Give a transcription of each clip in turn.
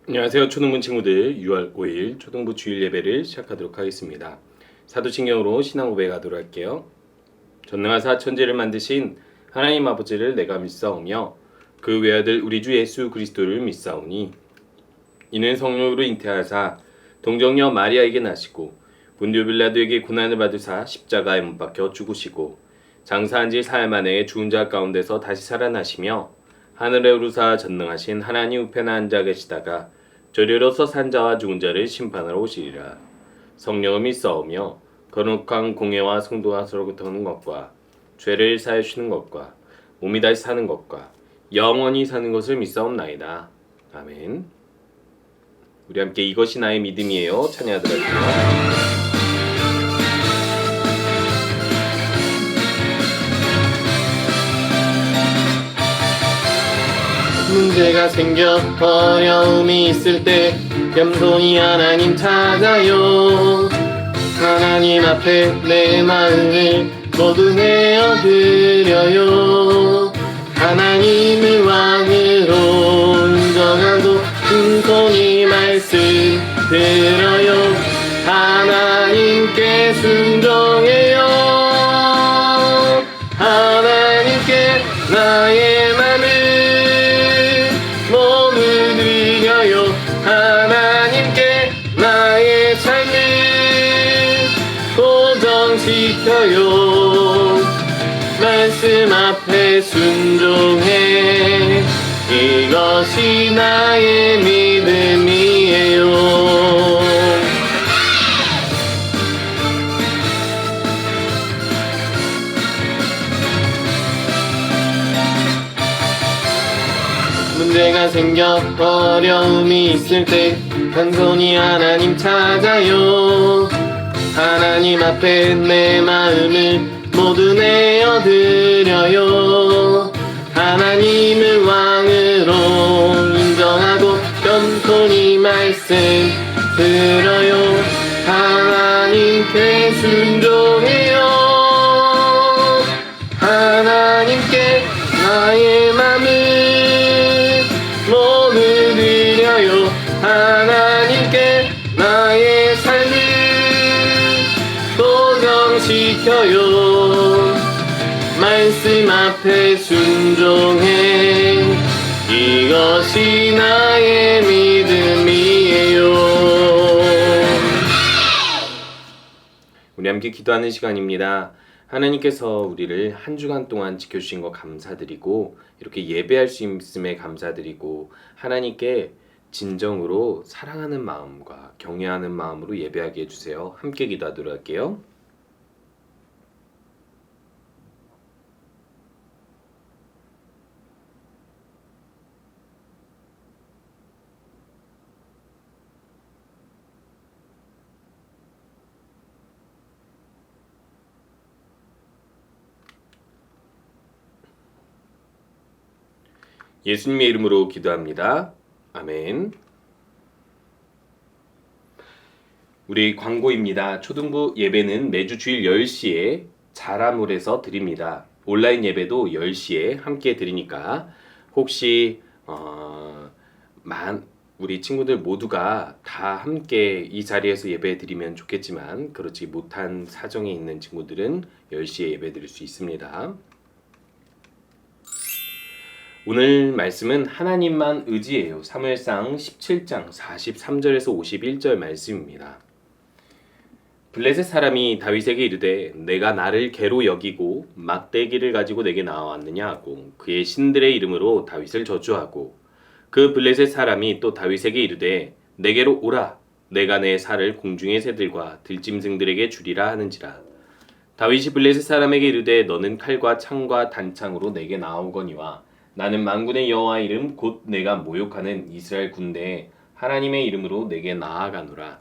안녕하세요. 초등부 친구들 6월 5일 초등부 주일 예배를 시작하도록 하겠습니다. 사도신경으로 신앙 고백 하도록 할게요. 전능하사 천지를 만드신 하나님 아버지를 내가 믿사오며 그 외아들 우리 주 예수 그리스도를 믿사오니 이는 성령으로 잉태하사 동정녀 마리아에게 나시고 본디오 빌라도에게 고난을 받으사 십자가에 못 박혀 죽으시고 장사한 지 사흘 만에 죽은 자 가운데서 다시 살아나시며 하늘에 오르사 전능하신 하나님 우편에 앉아 계시다가 저리로서 산 자와 죽은 자를 심판하러 오시리라. 성령을 믿사오며 거룩한 공예와 성도가 서로부터 하는 것과 죄를 사해 주시는 것과 몸이 다시 사는 것과 영원히 사는 것을 믿사옵나이다. 아멘. 우리 함께 이것이 나의 믿음이에요. 찬양하도록 할게요. 문제가 생겨 어려움이 있을 때 겸손히 하나님 찾아요. 하나님 앞에 내 마음을 모두 내어드려요. 하나님을 왕으로 인정하고 순손히 말씀 들어요. 하나님께 순종해요. 하나님께 나의 맘을 하나님께 나의 삶을 고정시켜요. 말씀 앞에 순종해. 이것이 나의 믿음이에요. 문제가 생겨 어려움이 있을 때 단순히 하나님 찾아요. 하나님 앞에 내 마음을 모두 내어드려요. 하나님을 왕으로 인정하고 겸손히 말씀 들어요. 하나님께 순종해요. 하나님께 나의 맘을 하나님께 나의 삶을 고정시켜요. 말씀 앞에 순종해. 이것이 나의 믿음이에요. 우리 함께 기도하는 시간입니다. 하나님께서 우리를 한 주간 동안 지켜주신 것 감사드리고 이렇게 예배할 수 있음에 감사드리고 하나님께 진정으로 사랑하는 마음과 경외하는 마음으로 예배하게 해주세요. 함께 기도하도록 할게요. 예수님의 이름으로 기도합니다. 아멘. 우리 광고입니다. 초등부 예배는 매주 주일 10시에 자라몰에서 드립니다. 온라인 예배도 10시에 함께 드리니까 혹시 우리 친구들 모두가 다 함께 이 자리에서 예배 드리면 좋겠지만 그렇지 못한 사정이 있는 친구들은 10시에 예배 드릴 수 있습니다. 오늘 말씀은 하나님만 의지해요. 사무엘상 17장 43절에서 51절 말씀입니다. 블레셋 사람이 다윗에게 이르되 내가 나를 개로 여기고 막대기를 가지고 내게 나와왔느냐 하고 그의 신들의 이름으로 다윗을 저주하고 그 블레셋 사람이 또 다윗에게 이르되 내게로 오라 내가 내 살을 공중의 새들과 들짐승들에게 주리라 하는지라. 다윗이 블레셋 사람에게 이르되 너는 칼과 창과 단창으로 내게 나오거니와 나는 만군의 여호와의 이름 곧 내가 모욕하는 이스라엘 군대에 하나님의 이름으로 내게 나아가노라.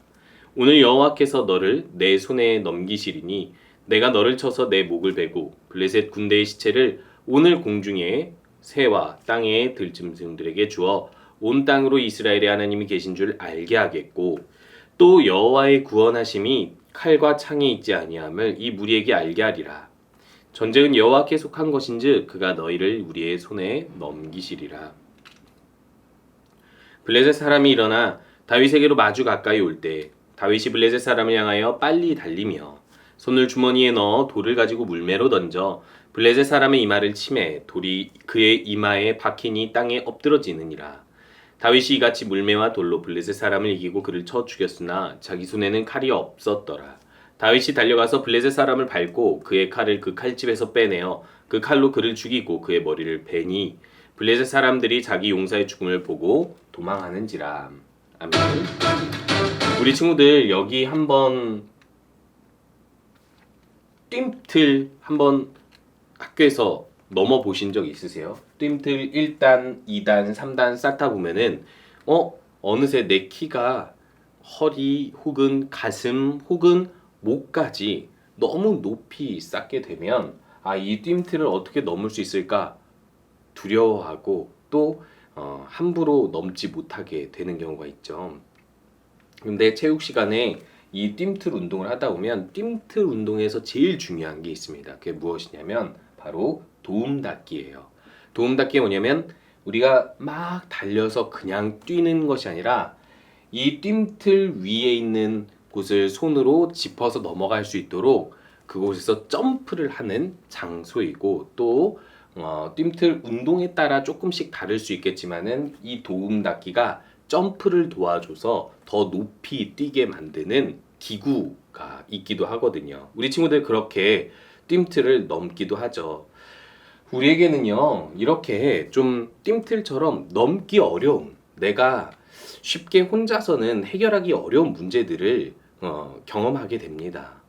오늘 여호와께서 너를 내 손에 넘기시리니 내가 너를 쳐서 내 목을 베고 블레셋 군대의 시체를 오늘 공중에 새와 땅의 들짐승들에게 주어 온 땅으로 이스라엘의 하나님이 계신 줄 알게 하겠고 또 여호와의 구원하심이 칼과 창이 있지 아니함을 이 무리에게 알게 하리라. 전쟁은 여호와께 속한 것인즉 그가 너희를 우리의 손에 넘기시리라. 블레셋 사람이 일어나 다윗에게로 마주 가까이 올 때 다윗이 블레셋 사람을 향하여 빨리 달리며 손을 주머니에 넣어 돌을 가지고 물매로 던져 블레셋 사람의 이마를 치매 돌이 그의 이마에 박히니 땅에 엎드러지느니라. 다윗이 이같이 물매와 돌로 블레셋 사람을 이기고 그를 쳐 죽였으나 자기 손에는 칼이 없었더라. 다윗이 달려가서 블레셋 사람을 밟고 그의 칼을 그 칼집에서 빼내어 그 칼로 그를 죽이고 그의 머리를 베니 블레셋 사람들이 자기 용사의 죽음을 보고 도망하는지라. 아멘. 우리 친구들 여기 한번 뜀틀 한번 학교에서 넘어 보신 적 있으세요? 뜀틀 1단, 2단, 3단 쌓다 보면은 어느새 내 키가 허리 혹은 가슴 혹은 목까지 너무 높이 쌓게 되면 이 뜀틀을 어떻게 넘을 수 있을까 두려워하고 또 함부로 넘지 못하게 되는 경우가 있죠. 근데 체육 시간에 이 뜀틀 운동을 하다 보면 뜀틀 운동에서 제일 중요한 게 있습니다. 그게 무엇이냐면 바로 도움 닫기예요. 도움 닫기가 뭐냐면 우리가 막 달려서 그냥 뛰는 것이 아니라 이 뜀틀 위에 있는 곳을 손으로 짚어서 넘어갈 수 있도록 그곳에서 점프를 하는 장소이고 또 뜀틀 운동에 따라 조금씩 다를 수 있겠지만은 이 도움 닫기가 점프를 도와줘서 더 높이 뛰게 만드는 기구가 있기도 하거든요. 우리 친구들 그렇게 뜀틀을 넘기도 하죠. 우리에게는요 이렇게 좀 뜀틀처럼 넘기 어려운 내가 쉽게 혼자서는 해결하기 어려운 문제들을 경험하게 됩니다.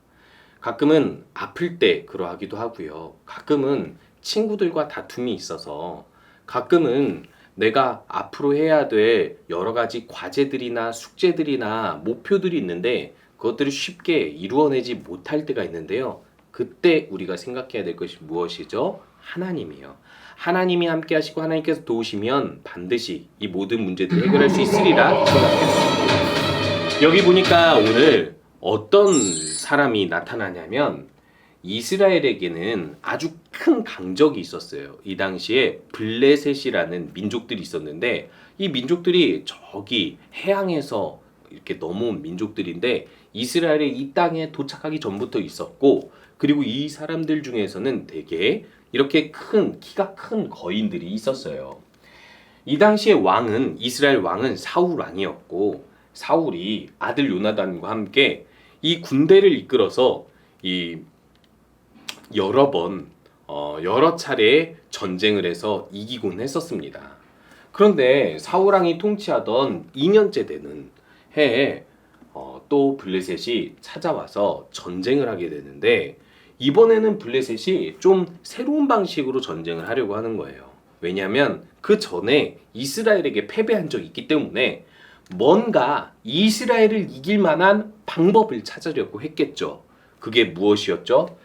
가끔은 아플 때 그러하기도 하고요. 가끔은 친구들과 다툼이 있어서 가끔은 내가 앞으로 해야 될 여러 가지 과제들이나 숙제들이나 목표들이 있는데 그것들을 쉽게 이루어내지 못할 때가 있는데요. 그때 우리가 생각해야 될 것이 무엇이죠? 하나님이요. 하나님이 함께 하시고 하나님께서 도우시면 반드시 이 모든 문제들을 해결할 수 있으리라 생각했습니다. 여기 보니까 오늘 어떤 사람이 나타나냐면 이스라엘에게는 아주 큰 강적이 있었어요. 이 당시에 블레셋이라는 민족들이 있었는데 이 민족들이 저기 해양에서 이렇게 넘어온 민족들인데 이스라엘의 이 땅에 도착하기 전부터 있었고 그리고 이 사람들 중에서는 되게 이렇게 키가 큰 거인들이 있었어요. 이 당시에 이스라엘 왕은 사울 왕이었고 사울이 아들 요나단과 함께 이 군대를 이끌어서 여러 차례 전쟁을 해서 이기곤 했었습니다. 그런데 사울 왕이 통치하던 2년째 되는 해에 또 블레셋이 찾아와서 전쟁을 하게 되는데 이번에는 블레셋이 좀 새로운 방식으로 전쟁을 하려고 하는 거예요. 왜냐하면 그 전에 이스라엘에게 패배한 적이 있기 때문에 뭔가 이스라엘을 이길 만한 방법을 찾으려고 했겠죠. 그게 무엇이었죠?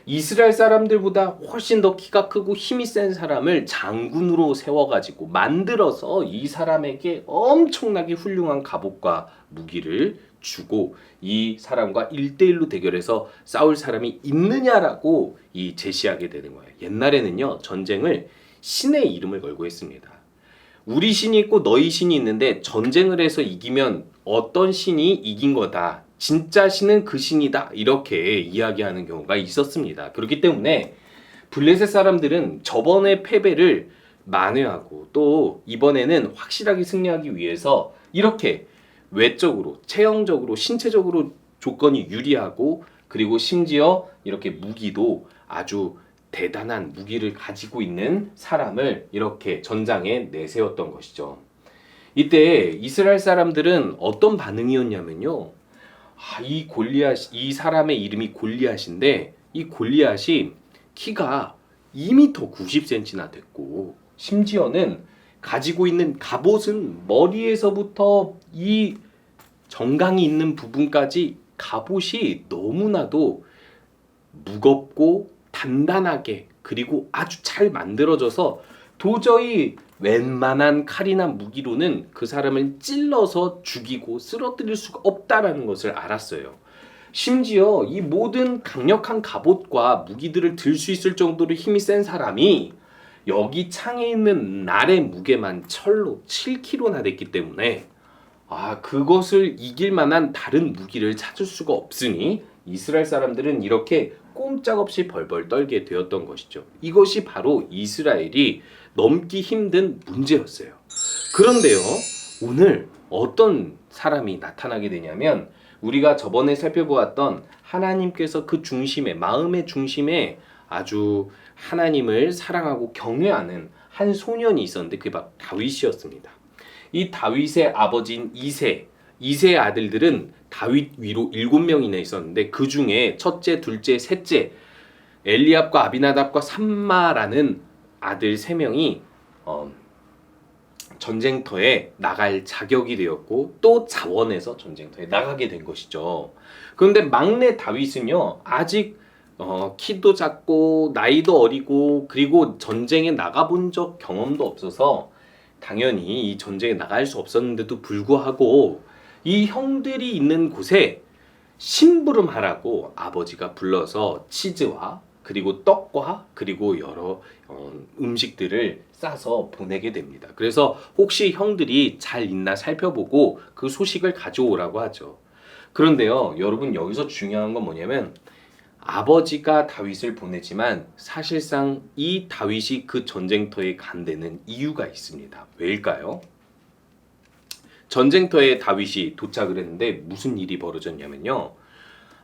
이스라엘 사람들보다 훨씬 더 키가 크고 힘이 센 사람을 장군으로 세워가지고 만들어서 이 사람에게 엄청나게 훌륭한 갑옷과 무기를 주고 이 사람과 1대1로 대결해서 싸울 사람이 있느냐라고 제시하게 되는 거예요. 옛날에는요 전쟁을 신의 이름을 걸고 했습니다. 우리 신이 있고 너희 신이 있는데 전쟁을 해서 이기면 어떤 신이 이긴 거다. 진짜 신은 그 신이다. 이렇게 이야기하는 경우가 있었습니다. 그렇기 때문에 블레셋 사람들은 저번의 패배를 만회하고 또 이번에는 확실하게 승리하기 위해서 이렇게 외적으로, 체형적으로, 신체적으로 조건이 유리하고 그리고 심지어 이렇게 무기도 아주 대단한 무기를 가지고 있는 사람을 이렇게 전장에 내세웠던 것이죠. 이때 이스라엘 사람들은 어떤 반응이었냐면요. 이 사람의 이름이 골리앗인데 이 골리앗이 키가 2m 90cm나 됐고 심지어는 가지고 있는 갑옷은 머리에서부터 이 정강이 있는 부분까지 갑옷이 너무나도 무겁고 단단하게 그리고 아주 잘 만들어져서 도저히 웬만한 칼이나 무기로는 그 사람을 찔러서 죽이고 쓰러뜨릴 수가 없다라는 것을 알았어요. 심지어 이 모든 강력한 갑옷과 무기들을 들 수 있을 정도로 힘이 센 사람이 여기 창에 있는 날의 무게만 철로 7kg나 됐기 때문에 그것을 이길 만한 다른 무기를 찾을 수가 없으니 이스라엘 사람들은 이렇게 꼼짝없이 벌벌 떨게 되었던 것이죠. 이것이 바로 이스라엘이 넘기 힘든 문제였어요. 그런데요, 오늘 어떤 사람이 나타나게 되냐면 우리가 저번에 살펴보았던 하나님께서 그 중심에, 마음의 중심에 아주 하나님을 사랑하고 경외하는 한 소년이 있었는데 그게 바로 다윗이었습니다. 이 다윗의 아버지인 이세의 아들들은 다윗 위로 7명이나 있었는데 그 중에 첫째, 둘째, 셋째 엘리압과 아비나답과 삼마라는 아들 3명이 전쟁터에 나갈 자격이 되었고 또 자원해서 전쟁터에 나가게 된 것이죠. 그런데 막내 다윗은요, 아직 키도 작고 나이도 어리고 그리고 전쟁에 나가본 적 경험도 없어서 당연히 이 전쟁에 나갈 수 없었는데도 불구하고 이 형들이 있는 곳에 심부름하라고 아버지가 불러서 치즈와 그리고 떡과 그리고 여러 음식들을 싸서 보내게 됩니다. 그래서 혹시 형들이 잘 있나 살펴보고 그 소식을 가져오라고 하죠. 그런데요, 여러분 여기서 중요한 건 뭐냐면 아버지가 다윗을 보내지만 사실상 이 다윗이 그 전쟁터에 간 데는 이유가 있습니다. 왜일까요? 전쟁터에 다윗이 도착을 했는데 무슨 일이 벌어졌냐면요.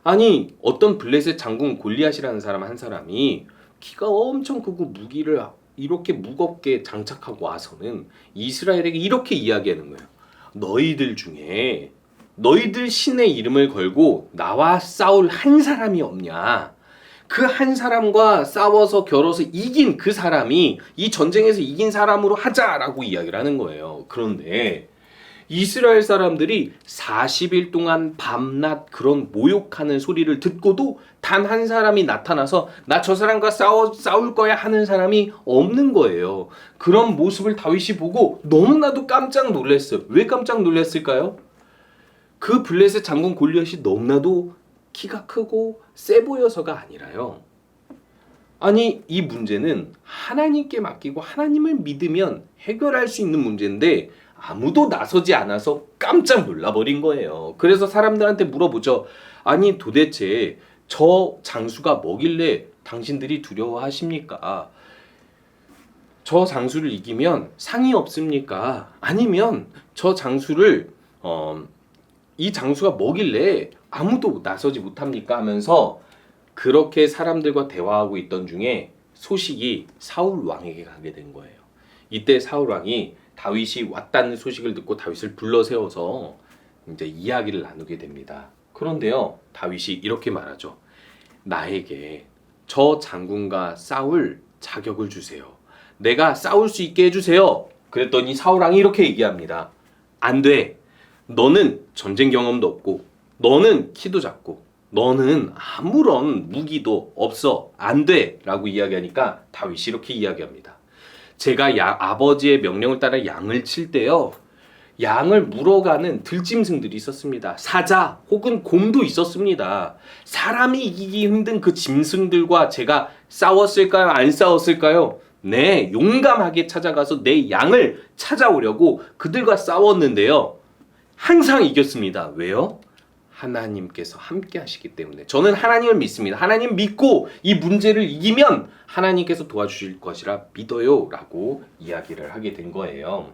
아니, 어떤 블레셋 장군 골리앗이라는 사람 한 사람이 키가 엄청 크고 무기를 이렇게 무겁게 장착하고 와서는 이스라엘에게 이렇게 이야기하는 거예요. 너희들 중에 너희들 신의 이름을 걸고 나와 싸울 한 사람이 없냐? 그 한 사람과 싸워서 겨뤄서 이긴 그 사람이 이 전쟁에서 이긴 사람으로 하자라고 이야기를 하는 거예요. 그런데 이스라엘 사람들이 40일 동안 밤낮 그런 모욕하는 소리를 듣고도 단 한 사람이 나타나서 나 저 사람과 싸울 거야 하는 사람이 없는 거예요. 그런 모습을 다윗이 보고 너무나도 깜짝 놀랐어요. 왜 깜짝 놀랐을까요? 그 블레셋 장군 골리앗이 너무나도 키가 크고 세 보여서가 아니라요. 아니, 이 문제는 하나님께 맡기고 하나님을 믿으면 해결할 수 있는 문제인데 아무도 나서지 않아서 깜짝 놀라버린 거예요. 그래서 사람들한테 물어보죠. 아니, 도대체 저 장수가 뭐길래 당신들이 두려워하십니까? 저 장수를 이기면 상이 없습니까? 아니면 저 장수를 이 장수가 뭐길래 아무도 나서지 못합니까? 하면서 그렇게 사람들과 대화하고 있던 중에 소식이 사울 왕에게 가게 된 거예요. 이때 사울 왕이 다윗이 왔다는 소식을 듣고 다윗을 불러 세워서 이제 이야기를 나누게 됩니다. 그런데요, 다윗이 이렇게 말하죠. 나에게 저 장군과 싸울 자격을 주세요. 내가 싸울 수 있게 해주세요. 그랬더니 사울 왕이 이렇게 얘기합니다. 안 돼. 너는 전쟁 경험도 없고 너는 키도 작고 너는 아무런 무기도 없어. 안 돼. 라고 이야기하니까 다윗이 이렇게 이야기합니다. 제가 아버지의 명령을 따라 양을 칠 때요, 양을 물어가는 들짐승들이 있었습니다. 사자 혹은 곰도 있었습니다. 사람이 이기기 힘든 그 짐승들과 제가 싸웠을까요? 안 싸웠을까요? 네, 용감하게 찾아가서 내 양을 찾아오려고 그들과 싸웠는데요, 항상 이겼습니다. 왜요? 하나님께서 함께 하시기 때문에. 저는 하나님을 믿습니다. 하나님 믿고 이 문제를 이기면 하나님께서 도와주실 것이라 믿어요 라고 이야기를 하게 된 거예요.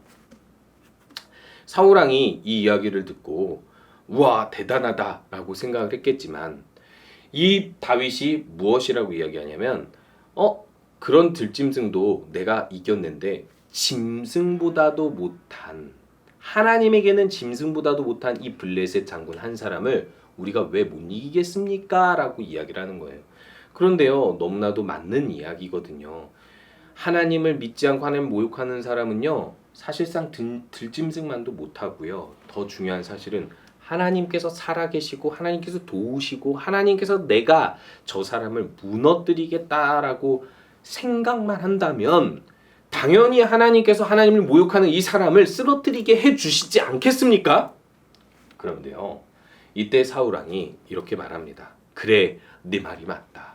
사울왕이 이 이야기를 듣고 우와 대단하다 라고 생각을 했겠지만 이 다윗이 무엇이라고 이야기하냐면 그런 들짐승도 내가 이겼는데 짐승보다도 못한, 하나님에게는 짐승보다도 못한 이 블레셋 장군 한 사람을 우리가 왜 못 이기겠습니까? 라고 이야기를 하는 거예요. 그런데요, 너무나도 맞는 이야기거든요. 하나님을 믿지 않고 하나님을 모욕하는 사람은요, 사실상 들짐승만도 못하고요, 더 중요한 사실은 하나님께서 살아계시고 하나님께서 도우시고 하나님께서 내가 저 사람을 무너뜨리겠다라고 생각만 한다면 당연히 하나님께서 하나님을 모욕하는 이 사람을 쓰러뜨리게 해주시지 않겠습니까? 그런데요, 이때 사울왕이 이렇게 말합니다. 그래, 네 말이 맞다.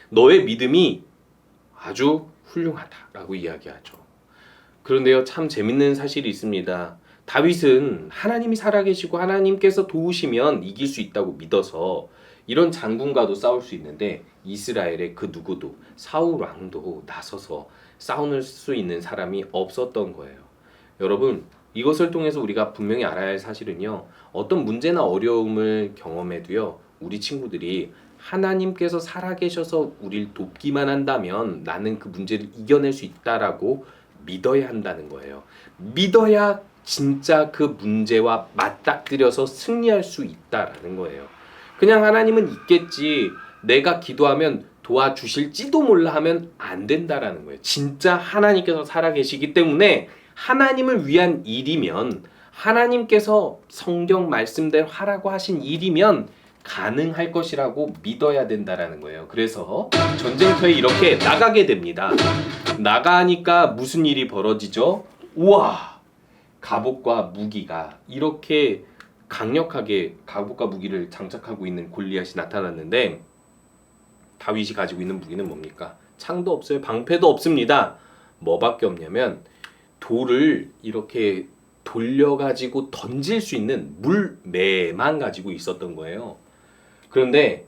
너의 믿음이 아주 훌륭하다라고 이야기하죠. 그런데요, 참 재밌는 사실이 있습니다. 다윗은 하나님이 살아계시고 하나님께서 도우시면 이길 수 있다고 믿어서 이런 장군과도 싸울 수 있는데, 이스라엘의 그 누구도, 사울 왕도 나서서 싸울 수 있는 사람이 없었던 거예요. 여러분, 이것을 통해서 우리가 분명히 알아야 할 사실은요, 어떤 문제나 어려움을 경험해도요, 우리 친구들이 하나님께서 살아계셔서 우리를 돕기만 한다면 나는 그 문제를 이겨낼 수 있다라고 믿어야 한다는 거예요. 믿어야 진짜 그 문제와 맞닥뜨려서 승리할 수 있다라는 거예요. 그냥 하나님은 있겠지, 내가 기도하면 도와주실지도 몰라 하면 안 된다라는 거예요. 진짜 하나님께서 살아계시기 때문에 하나님을 위한 일이면, 하나님께서 성경 말씀대로 하라고 하신 일이면 가능할 것이라고 믿어야 된다라는 거예요. 그래서 전쟁터에 이렇게 나가게 됩니다. 나가니까 무슨 일이 벌어지죠? 우와! 갑옷과 무기가 이렇게 강력하게 갑옷과 무기를 장착하고 있는 골리앗이 나타났는데, 다윗이 가지고 있는 무기는 뭡니까? 창도 없어요. 방패도 없습니다. 뭐밖에 없냐면 돌을 이렇게 돌려가지고 던질 수 있는 물매만 가지고 있었던 거예요. 그런데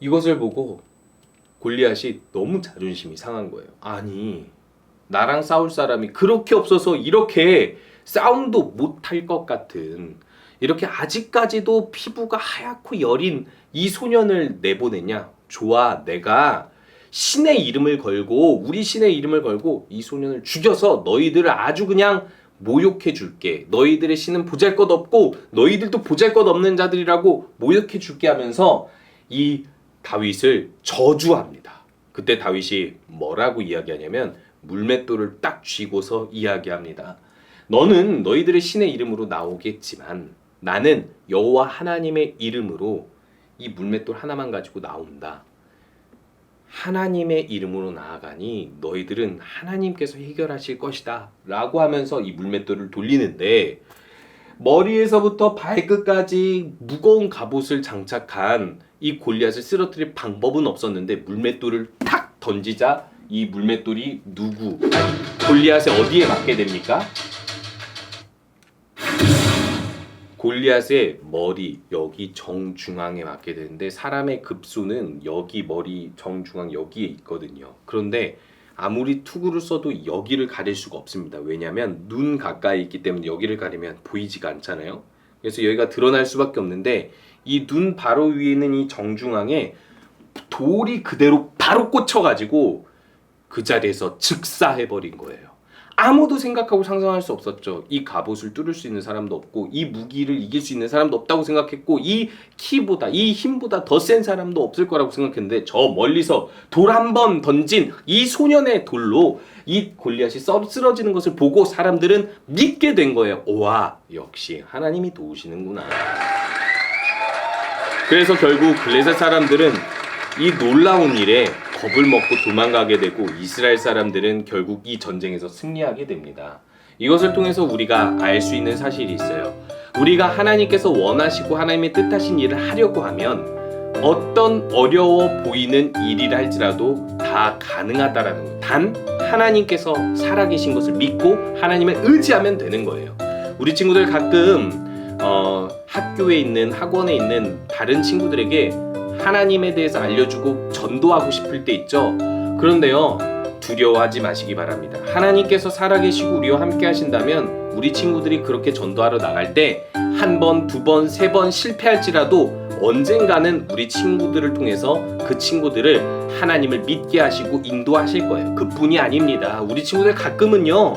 이것을 보고 골리앗이 너무 자존심이 상한 거예요. 아니, 나랑 싸울 사람이 그렇게 없어서 이렇게 싸움도 못할 것 같은, 이렇게 아직까지도 피부가 하얗고 여린 이 소년을 내보내냐? 좋아, 내가 신의 이름을 걸고, 우리 신의 이름을 걸고 이 소년을 죽여서 너희들을 아주 그냥 모욕해 줄게. 너희들의 신은 보잘것없고 너희들도 보잘것없는 자들이라고 모욕해 줄게 하면서 이 다윗을 저주합니다. 그때 다윗이 뭐라고 이야기하냐면 물맷돌을 딱 쥐고서 이야기합니다. 너는 너희들의 신의 이름으로 나오겠지만 나는 여호와 하나님의 이름으로 이 물맷돌 하나만 가지고 나온다. 하나님의 이름으로 나아가니 너희들은 하나님께서 해결하실 것이다 라고 하면서 이 물맷돌을 돌리는데, 머리에서부터 발끝까지 무거운 갑옷을 장착한 이 골리앗을 쓰러뜨릴 방법은 없었는데, 물맷돌을 탁 던지자 이 물맷돌이 골리앗의 어디에 맞게 됩니까? 골리앗의 머리, 여기 정중앙에 맞게 되는데, 사람의 급소는 여기 머리 정중앙 여기에 있거든요. 그런데 아무리 투구를 써도 여기를 가릴 수가 없습니다. 왜냐하면 눈 가까이 있기 때문에 여기를 가리면 보이지가 않잖아요. 그래서 여기가 드러날 수밖에 없는데, 이 눈 바로 위에 있는 이 정중앙에 돌이 그대로 바로 꽂혀가지고 그 자리에서 즉사해버린 거예요. 아무도 생각하고 상상할 수 없었죠. 이 갑옷을 뚫을 수 있는 사람도 없고, 이 무기를 이길 수 있는 사람도 없다고 생각했고, 이 키보다, 이 힘보다 더 센 사람도 없을 거라고 생각했는데, 저 멀리서 돌 한 번 던진 이 소년의 돌로 이 골리앗이 쓰러지는 것을 보고 사람들은 믿게 된 거예요. 와, 역시 하나님이 도우시는구나. 그래서 결국 블레셋 사람들은 이 놀라운 일에 겁을 먹고 도망가게 되고, 이스라엘 사람들은 결국 이 전쟁에서 승리하게 됩니다. 이것을 통해서 우리가 알 수 있는 사실이 있어요. 우리가 하나님께서 원하시고 하나님의 뜻하신 일을 하려고 하면 어떤 어려워 보이는 일이라 할지라도 다 가능하다라는 거예요. 단 하나님께서 살아계신 것을 믿고 하나님을 의지하면 되는 거예요. 우리 친구들 가끔 학교에 있는, 학원에 있는 다른 친구들에게 하나님에 대해서 알려주고 전도하고 싶을 때 있죠. 그런데요, 두려워하지 마시기 바랍니다. 하나님께서 살아계시고 우리와 함께 하신다면 우리 친구들이 그렇게 전도하러 나갈 때 한 번, 두 번, 세 번 실패할지라도 언젠가는 우리 친구들을 통해서 그 친구들을 하나님을 믿게 하시고 인도하실 거예요. 그뿐이 아닙니다. 우리 친구들 가끔은요,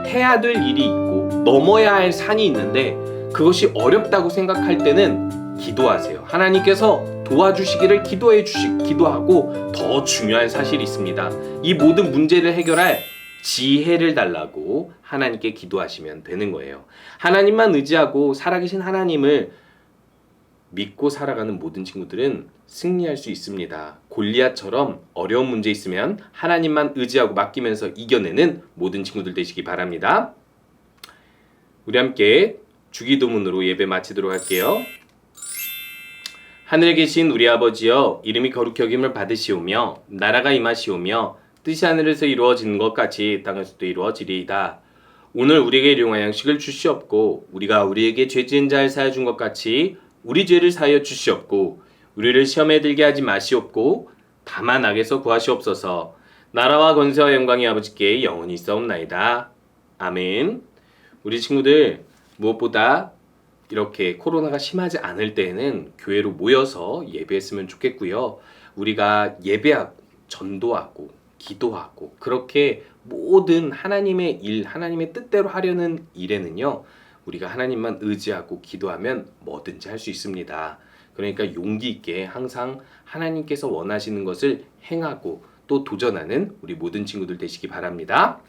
해야 될 일이 있고 넘어야 할 산이 있는데 그것이 어렵다고 생각할 때는 기도하세요. 하나님께서 도와주시기를 기도하고, 더 중요한 사실이 있습니다. 이 모든 문제를 해결할 지혜를 달라고 하나님께 기도하시면 되는 거예요. 하나님만 의지하고 살아계신 하나님을 믿고 살아가는 모든 친구들은 승리할 수 있습니다. 골리앗처럼 어려운 문제 있으면 하나님만 의지하고 맡기면서 이겨내는 모든 친구들 되시기 바랍니다. 우리 함께 주기도문으로 예배 마치도록 할게요. 하늘에 계신 우리 아버지여, 이름이 거룩히 여김을 받으시오며 나라가 임하시오며 뜻이 하늘에서 이루어지는 것 같이 땅에서도 이루어지리이다. 오늘 우리에게 일용할 양식을 주시옵고 우리가 우리에게 죄 지은 자를 사하여 준 것 같이 우리 죄를 사하여 주시옵고 우리를 시험에 들게 하지 마시옵고 다만 악에서 구하시옵소서. 나라와 권세와 영광이 아버지께 영원히 있사옵나이다. 아멘. 우리 친구들 무엇보다 이렇게 코로나가 심하지 않을 때에는 교회로 모여서 예배했으면 좋겠고요. 우리가 예배하고 전도하고 기도하고 그렇게 모든 하나님의 일, 하나님의 뜻대로 하려는 일에는요. 우리가 하나님만 의지하고 기도하면 뭐든지 할 수 있습니다. 그러니까 용기 있게 항상 하나님께서 원하시는 것을 행하고 또 도전하는 우리 모든 친구들 되시기 바랍니다.